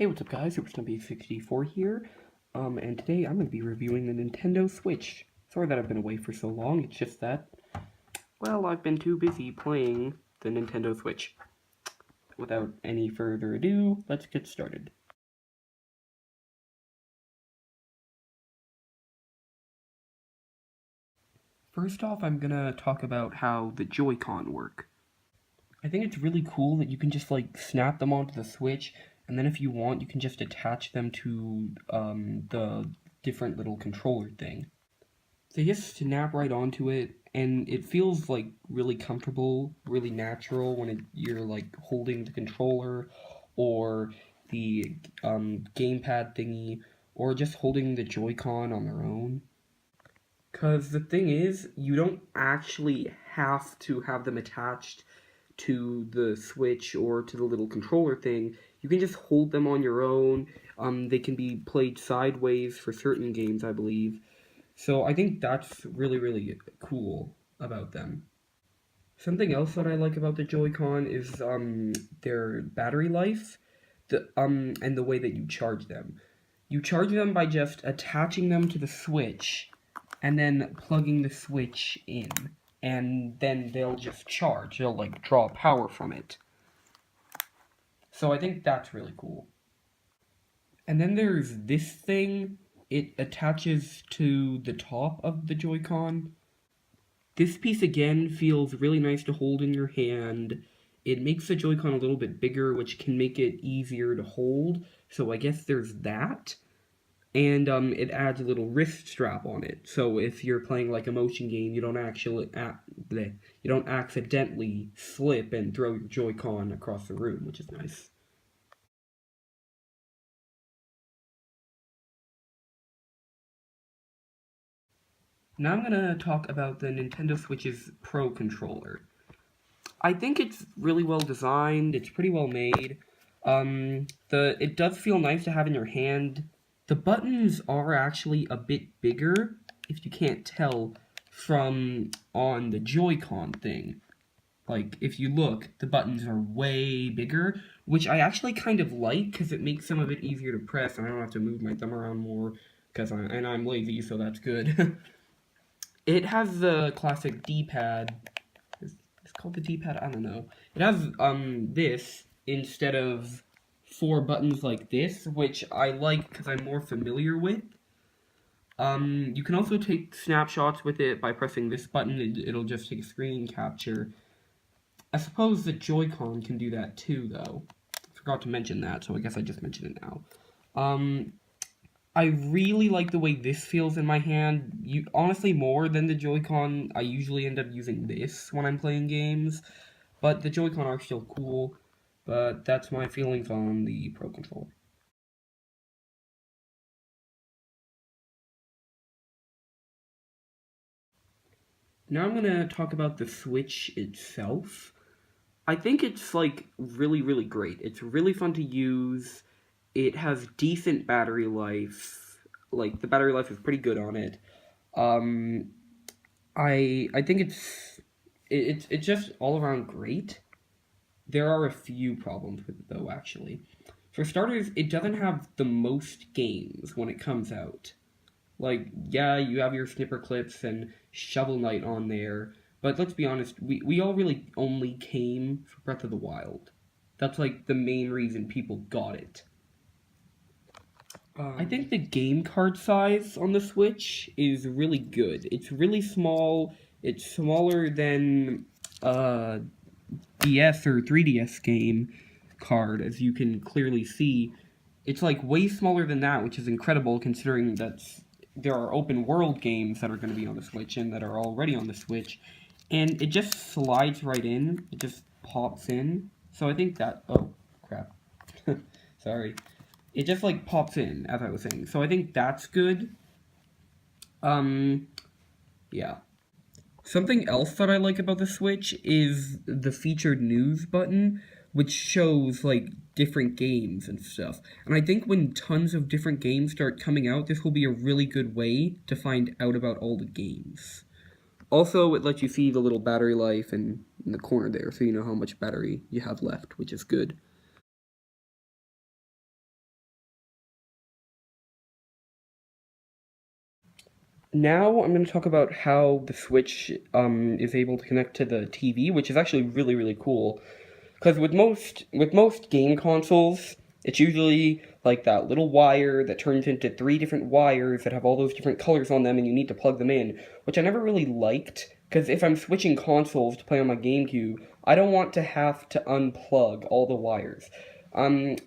Hey, what's up guys, SuperStumpy64 here, and today I'm going to be reviewing the Nintendo Switch. Sorry that I've been away for so long, it's just that, well, I've been too busy playing the Nintendo Switch. Without any further ado, let's get started. First off, I'm going to talk about how the Joy-Con work. I think it's really cool that you can just, snap them onto the Switch, and then if you want, you can just attach them to, the different little controller thing. They just snap right onto it, and it feels really comfortable, really natural when you're holding the controller or the gamepad thingy, or just holding the Joy-Con on their own. Because the thing is, you don't actually have to have them attached to the Switch or to the little controller thing. You can just hold them on your own. They can be played sideways for certain games, I believe. So I think that's really, really cool about them. Something else that I like about the Joy-Con is their battery life, and the way that you charge them. You charge them by just attaching them to the Switch, and then plugging the Switch in, and then they'll just charge. They'll draw power from it. So I think that's really cool. And then there's this thing. It attaches to the top of the Joy-Con. This piece again feels really nice to hold in your hand. It makes the Joy-Con a little bit bigger, which can make it easier to hold. So I guess there's that. And it adds a little wrist strap on it. So if you're playing a motion game, you don't accidentally slip and throw your Joy-Con across the room, which is nice. Now I'm going to talk about the Nintendo Switch's Pro Controller. I think it's really well designed, it's pretty well made. It does feel nice to have in your hand. The buttons are actually a bit bigger, if you can't tell, from on the Joy-Con thing. If you look, the buttons are way bigger, which I actually kind of like, because it makes some of it easier to press, and I don't have to move my thumb around more, and I'm lazy, so that's good. It has the classic D-pad. It's called the D-pad? I don't know. It has this instead of 4 buttons like this, which I like because I'm more familiar with. You can also take snapshots with it by pressing this button. It'll just take a screen capture. I suppose the Joy-Con can do that too, though. I forgot to mention that, so I guess I just mentioned it now. I really like the way this feels in my hand. Honestly, more than the Joy-Con, I usually end up using this when I'm playing games. But the Joy-Con are still cool, but that's my feelings on the Pro Controller. Now I'm gonna talk about the Switch itself. I think it's, really, really great. It's really fun to use. It has decent battery life. The battery life is pretty good on it. Um, I think it's just all around great. There are a few problems with it though, actually. For starters, it doesn't have the most games when it comes out. Yeah, you have your Snipper Clips and Shovel Knight on there, but let's be honest, we all really only came for Breath of the Wild. That's the main reason people got it. I think the game card size on the Switch is really good. It's really small. It's smaller than DS or 3DS game card, as you can clearly see. It's way smaller than that, which is incredible considering that there are open world games that are going to be on the Switch and that are already on the Switch. And it just slides right in. It just pops in. So I think that... Oh, crap. Sorry. It just pops in, as I was saying. So I think that's good. Yeah. Something else that I like about the Switch is the featured news button, which shows different games and stuff. And I think when tons of different games start coming out, this will be a really good way to find out about all the games. Also, it lets you see the little battery life in the corner there, so you know how much battery you have left, which is good. Now I'm going to talk about how the Switch is able to connect to the TV, which is actually really, really cool. Because with most game consoles, it's usually like that little wire that turns into 3 different wires that have all those different colors on them, and you need to plug them in, which I never really liked. Because if I'm switching consoles to play on my GameCube, I don't want to have to unplug all the wires.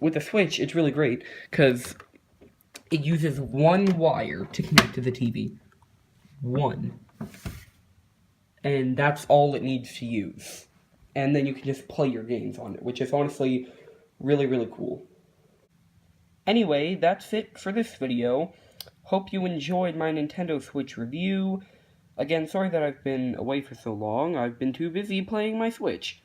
With the Switch, it's really great because it uses one wire to connect to the TV. One. And that's all it needs to use. And then you can just play your games on it, which is honestly really, really cool. Anyway, that's it for this video. Hope you enjoyed my Nintendo Switch review. Again, sorry that I've been away for so long. I've been too busy playing my Switch.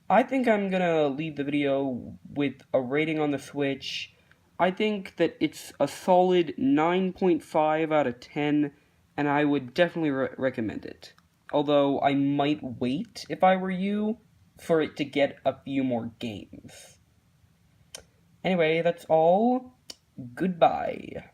I think I'm gonna leave the video with a rating on the Switch. I think that it's a solid 9.5 out of 10, and I would definitely recommend it. Although I might wait, if I were you, for it to get a few more games. Anyway, that's all. Goodbye.